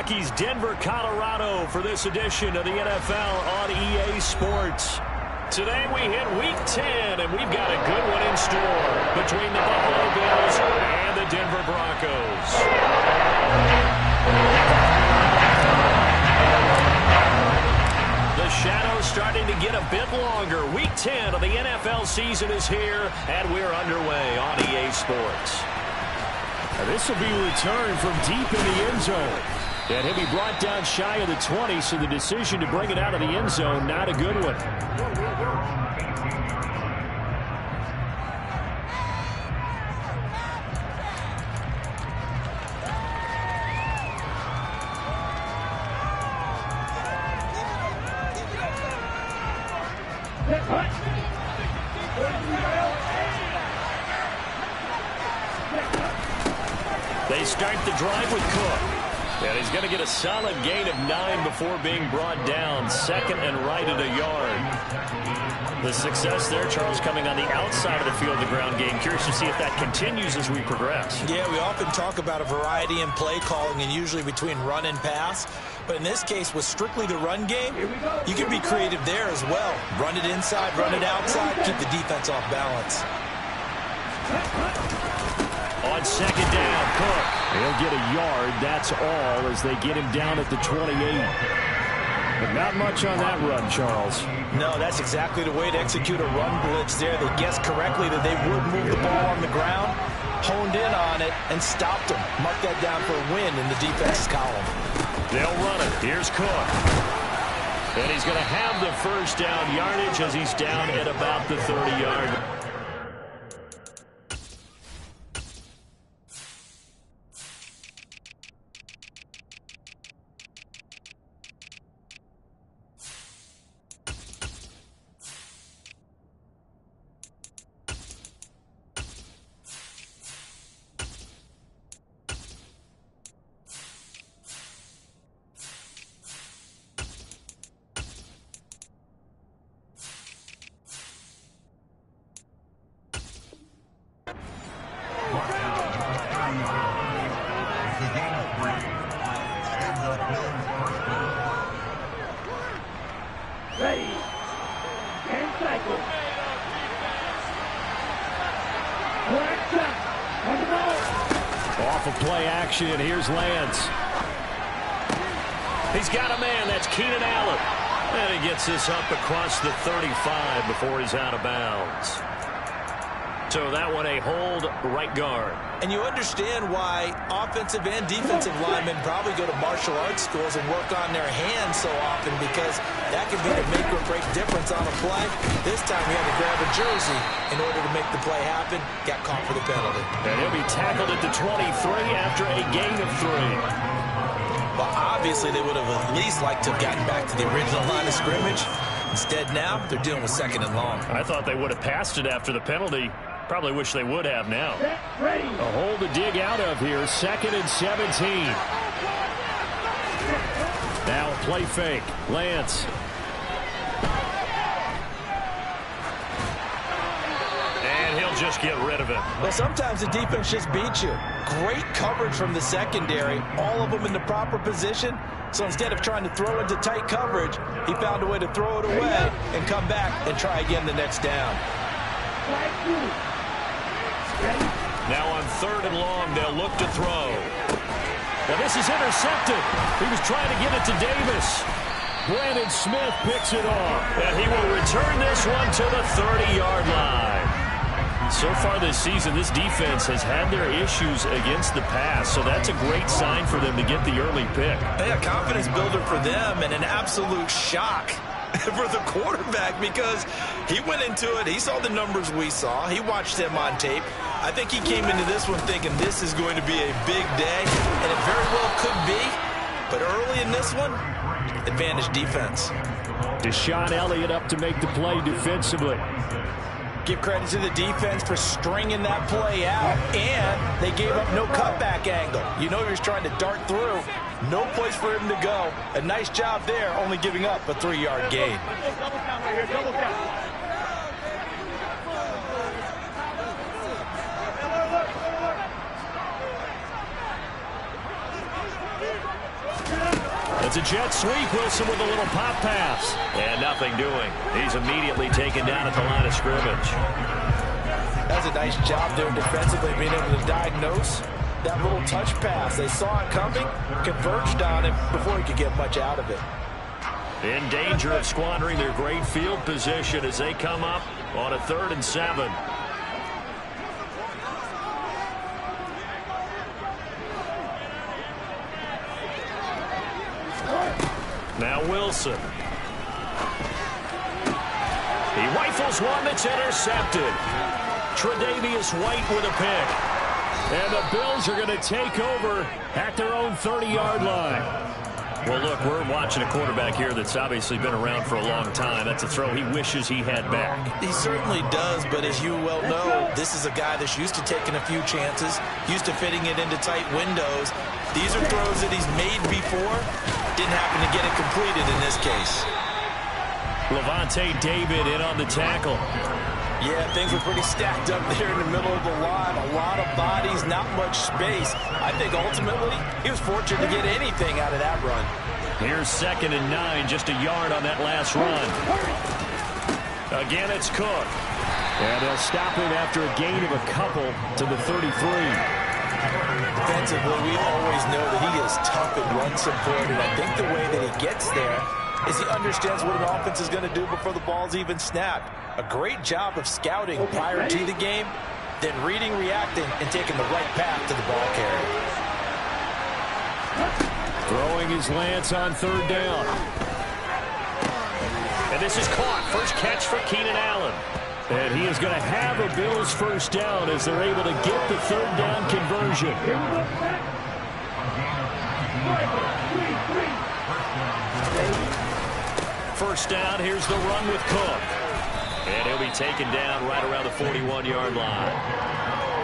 Rockies, Denver, Colorado for this edition of the NFL on EA Sports. Today we hit Week 10, and we've got a good one in store between the Buffalo Bills and the Denver Broncos. The shadow's starting to get a bit longer. Week 10 of the NFL season is here, and we're underway on EA Sports. This will be returned from deep in the end zone. And he'll be brought down shy of the 20, so the decision to bring it out of the end zone, not a good one. They start the drive with Cook. And he's going to get a solid gain of 9 before being brought down. Second and right at a yard. The success there, Charles, coming on the outside of the field, the ground game. Curious to see if that continues as we progress. Yeah, we often talk about a variety in play calling and usually between run and pass. But in this case, with strictly the run game, you can be creative there as well. Run it inside, run it outside, keep the defense off balance. On second down, Cook. He'll get a yard, that's all, as they get him down at the 28. But not much on that run, Charles. No, that's exactly the way to execute a run blitz there. They guessed correctly that they would move the ball on the ground, honed in on it, and stopped them. Mark that down for a win in the defense's column. They'll run it. Here's Cook. And he's going to have the first down yardage as he's down at about the 30-yard line. Ready. And cycle. On the ball. Off of play action, here's Lance. He's got a man, that's Keenan Allen. And he gets this up across the 35 before he's out of bounds. So that one a hold right guard. And you understand why offensive and defensive linemen probably go to martial arts schools and work on their hands so often, because that could be the make or break difference on a play. This time he had to grab a jersey in order to make the play happen. Got caught for the penalty. And he'll be tackled at the 23 after a gain of 3. Well, obviously they would have at least liked to have gotten back to the original line of scrimmage. Instead now, they're dealing with second and long. I thought they would have passed it after the penalty. Probably wish they would have now. A hole to dig out of here. Second and 17. Now play fake. Lance. And he'll just get rid of it. Well, sometimes the defense just beats you. Great coverage from the secondary. All of them in the proper position. So instead of trying to throw into tight coverage, he found a way to throw it away and come back and try again the next down. Now on third and long, they'll look to throw. Now this is intercepted. He was trying to get it to Davis. Brandon Smith picks it off. And he will return this one to the 30-yard line. So far this season, this defense has had their issues against the pass, so that's a great sign for them to get the early pick. Yeah, confidence builder for them, and an absolute shock for the quarterback, because he went into it, he saw the numbers we saw, he watched them on tape. I think he came into this one thinking this is going to be a big day, and it very well could be, but early in this one, advantage defense. Deshaun Elliott up to make the play defensively. Give credit to the defense for stringing that play out, and they gave up no cutback angle. You know he was trying to dart through. No place for him to go. A nice job there, only giving up a 3-yard gain. That's a jet sweep. Wilson with a little pop pass. And nothing doing. He's immediately taken down at the line of scrimmage. That's a nice job there defensively, being able to diagnose that little touch pass. They saw it coming, converged on him before he could get much out of it. In danger of squandering their great field position as they come up on a 3rd and 7. Now Wilson. He rifles one that's intercepted. Tre'Davious White with a pick. And the Bills are going to take over at their own 30-yard line. Well, look, we're watching a quarterback here that's obviously been around for a long time. That's a throw he wishes he had back. He certainly does, but as you well know, this is a guy that's used to taking a few chances, used to fitting it into tight windows. These are throws that he's made before. Didn't happen to get it completed in this case. Levante David in on the tackle. Yeah, things were pretty stacked up there in the middle of the line. A lot of bodies, not much space. I think ultimately he was fortunate to get anything out of that run. Here's 2nd and 9, just a yard on that last run. Again, it's Cook. And they'll stop him after a gain of a couple to the 33. Defensively, we always know that he is tough and run support, and I think the way that he gets there is he understands what an offense is going to do before the ball's even snapped. A great job of scouting prior to the game, then reading, reacting, and taking the right path to the ball carrier. Throwing his Lance on 3rd down. And this is caught. First catch for Keenan Allen. And he is going to have a Bills 1st down as they're able to get the 3rd down conversion. First down, here's the run with Cook. And he'll be taken down right around the 41-yard line.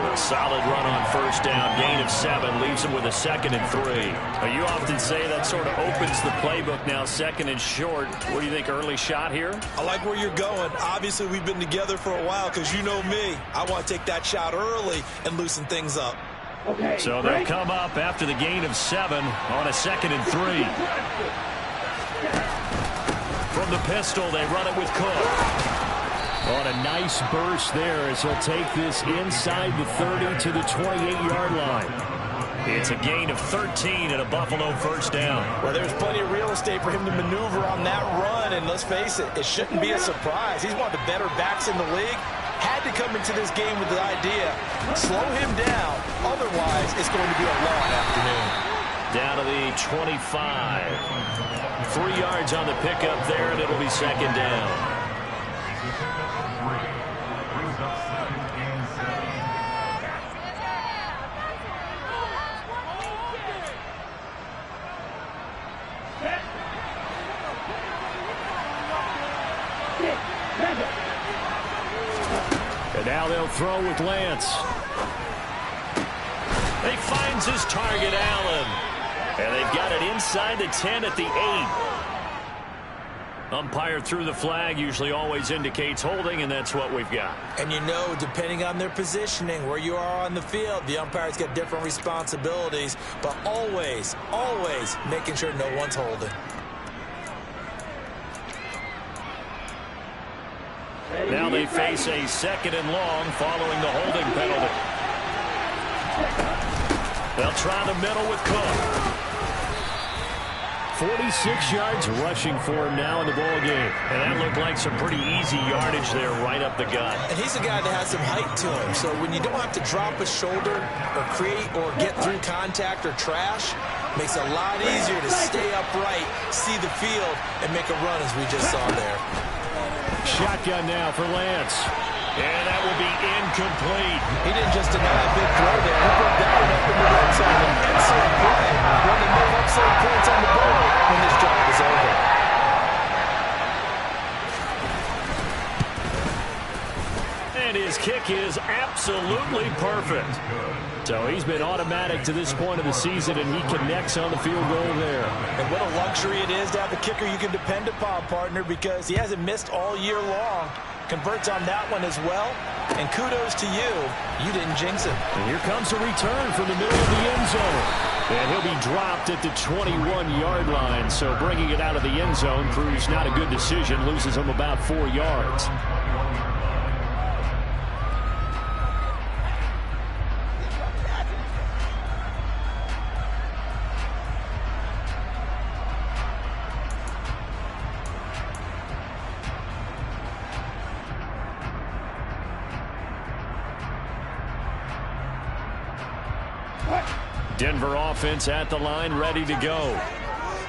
A solid run on 1st down, gain of 7, leaves him with a 2nd and 3. Now, you often say that sort of opens the playbook now, 2nd and short. What do you think, early shot here? I like where you're going. Obviously, we've been together for a while because you know me. I want to take that shot early and loosen things up. Okay, so they'll come up after the gain of 7 on a 2nd and 3. From the pistol, they run it with Cook. On a nice burst there as he'll take this inside the 30 to the 28-yard line. It's a gain of 13 and a Buffalo 1st down. Well, there's plenty of real estate for him to maneuver on that run, and let's face it, it shouldn't be a surprise. He's one of the better backs in the league. Had to come into this game with the idea, slow him down, otherwise it's going to be a long afternoon. Down to the 25. 3 yards on the pickup there, and it'll be 2nd down. And now they'll throw with Lance. He finds his target, Allen. And they've got it inside the 10 at the 8. Umpire threw the flag, usually always indicates holding, and that's what we've got. And you know, depending on their positioning, where you are on the field, the umpire's got different responsibilities, but always, always making sure no one's holding. Now they face a 2nd and long following the holding penalty. They'll try the middle with Cook. 46 yards rushing for him now in the ball game. And that looked like some pretty easy yardage there right up the gut. And he's a guy that has some height to him. So when you don't have to drop a shoulder or create or get through contact or trash, makes it a lot easier to stay upright, see the field, and make a run as we just saw there. Shotgun now for Lance. And that will be incomplete. He didn't just deny a big throw there. He put that one up in the red zone. An excellent play. One of the more excellent points on the board when this drive is over. And his kick is absolutely perfect. So he's been automatic to this point of the season, and he connects on the field goal there. And what a luxury it is to have a kicker you can depend upon, partner, because he hasn't missed all year long. converts on that one as well. And kudos to you. You didn't jinx it. And here comes a return from the middle of the end zone. And he'll be dropped at the 21-yard line. So bringing it out of the end zone proves not a good decision. Loses him about 4 yards. Denver offense at the line, ready to go.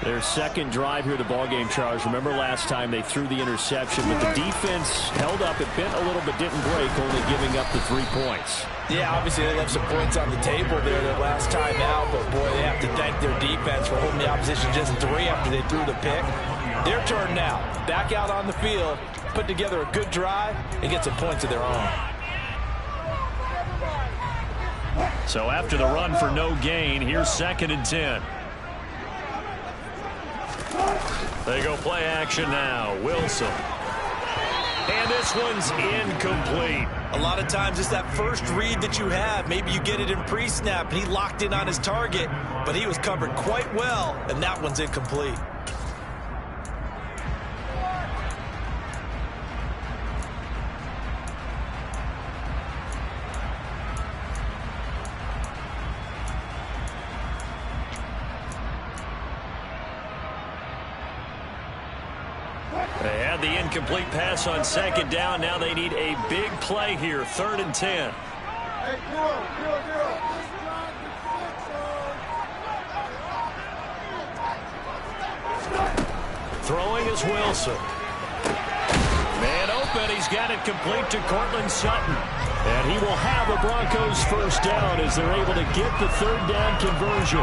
Their second drive here at the ballgame, Charles. Remember last time they threw the interception, but the defense held up. It bent a little but didn't break, only giving up the 3 points. Yeah, obviously they left some points on the table there their last time out, but boy, they have to thank their defense for holding the opposition just 3 after they threw the pick. Their turn now. Back out on the field, put together a good drive, and get some points of their own. So after the run for no gain, here's 2nd and 10. They go play action now. Wilson. And this one's incomplete. A lot of times it's that first read that you have. Maybe you get it in pre-snap, and he locked in on his target, but he was covered quite well, and that one's incomplete. They had the incomplete pass on 2nd down. Now they need a big play here. 3rd and 10. Throwing is Wilson. Man open. He's got it complete to Cortland Sutton. And he will have a Broncos first down as they're able to get the 3rd down conversion.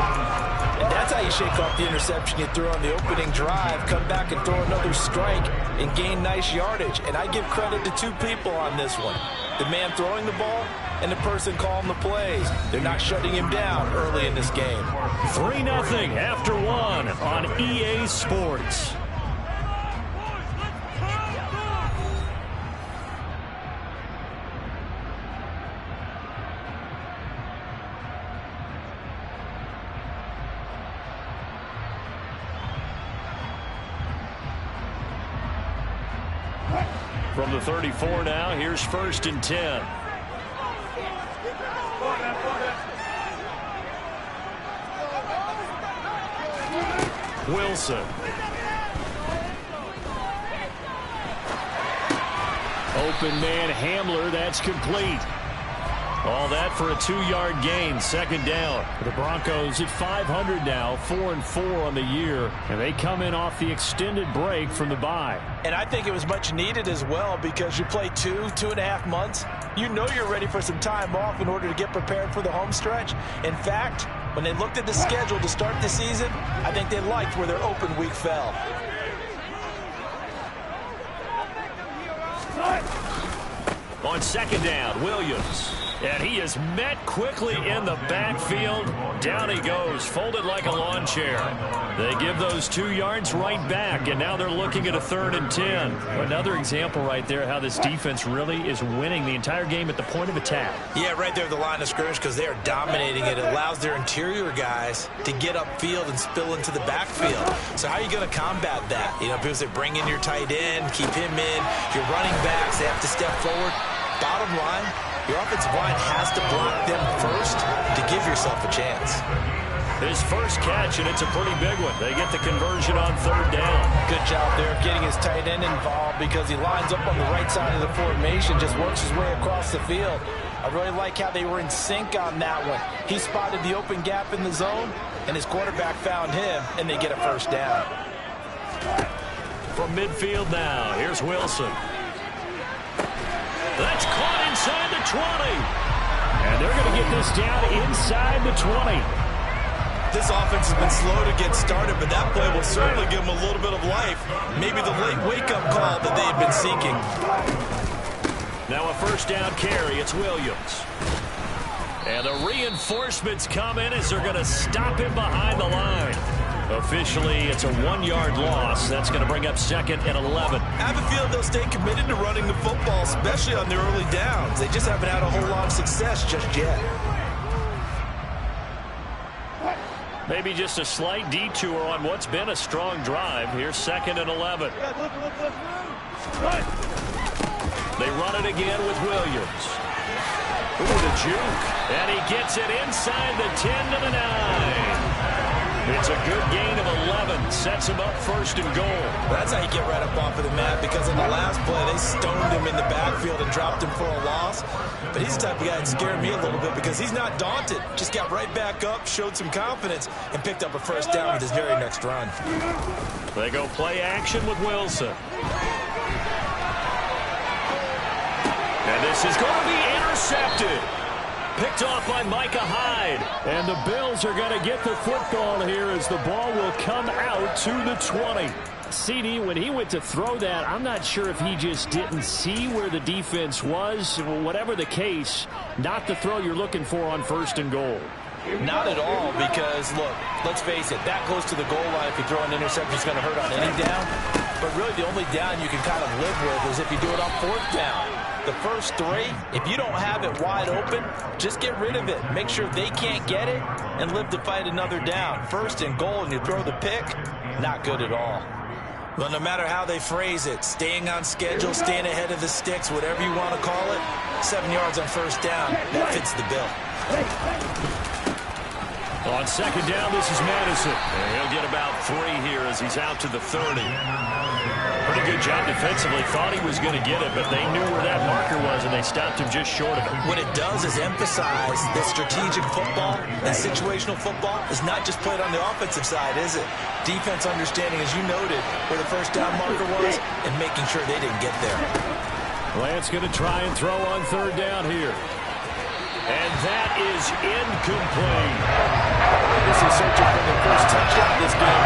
And that's how you shake off the interception you threw on the opening drive, come back and throw another strike and gain nice yardage. And I give credit to 2 people on this one. The man throwing the ball and the person calling the plays. They're not shutting him down early in this game. 3-0 after 1 on EA Sports. From the 34 now, here's 1st and 10. Wilson. Open man Hamler, that's complete. All that for a 2-yard gain, 2nd down. The Broncos at 500 now, 4-4 on the year, and they come in off the extended break from the bye. And I think it was much needed as well because you play 2.5 months. You know you're ready for some time off in order to get prepared for the home stretch. In fact, when they looked at the schedule to start the season, I think they liked where their open week fell. On 2nd down, Williams. And he is met quickly in the backfield. Down he goes, folded like a lawn chair. They give those 2 yards right back, and now they're looking at a 3rd and 10. Another example right there how this defense really is winning the entire game at the point of attack. Yeah, right there at the line of scrimmage because they are dominating it. It allows their interior guys to get upfield and spill into the backfield. So how are you going to combat that? You know, because they bring in your tight end, keep him in. Your running backs, they have to step forward. Bottom line, your offensive line has to block them first to give yourself a chance. His first catch, and it's a pretty big one. They get the conversion on 3rd down. Good job there of getting his tight end involved because he lines up on the right side of the formation, just works his way across the field. I really like how they were in sync on that one. He spotted the open gap in the zone, and his quarterback found him, and they get a first down. From midfield now, here's Wilson. That's caught inside the 20. And they're going to get this down inside the 20. This offense has been slow to get started, but that play will certainly give them a little bit of life. Maybe the late wake-up call that they had been seeking. Now a 1st down carry. It's Williams. And the reinforcements come in as they're going to stop him behind the line. A Officially, it's a 1-yard loss. That's going to bring up 2nd and 11. I have a feeling they'll stay committed to running the football, especially on their early downs. They just haven't had a whole lot of success just yet. Maybe just a slight detour on what's been a strong drive. Here's 2nd and 11. They run it again with Williams. Ooh, the juke. And he gets it inside the 10 to the 9. It's a good gain of 11. Sets him up 1st and goal. That's how you get right up off of the mat, because in the last play, they stoned him in the backfield and dropped him for a loss. But he's the type of guy that scared me a little bit because he's not daunted. Just got right back up, showed some confidence, and picked up a 1st down with his very next run. They go play action with Wilson. And this is going to be intercepted. Picked off by Micah Hyde. And the Bills are going to get the football here as the ball will come out to the 20. CD, when he went to throw that, I'm not sure if he just didn't see where the defense was. Whatever the case, not the throw you're looking for on 1st and goal. Not at all, because, look, let's face it, that close to the goal line, if you throw an interception, it's going to hurt on any down. But really, the only down you can kind of live with is if you do it on 4th down. The first 3, if you don't have it wide open, just get rid of it. Make sure they can't get it and live to fight another down. 1st and goal, and you throw the pick, not good at all. Well, no matter how they phrase it, staying on schedule, staying ahead of the sticks, whatever you want to call it, 7 yards on 1st down, that fits the bill. On 2nd down, this is Madison. And he'll get about 3 here as he's out to the 30. Pretty good job defensively. Thought he was going to get it, but they knew where that marker was, and they stopped him just short of it. What it does is emphasize that strategic football and situational football is not just played on the offensive side, is it? Defense understanding, as you noted, where the 1st down marker was and making sure they didn't get there. Lance going to try and throw on 3rd down here. And that is incomplete. This is searching for the first touchdown of this game.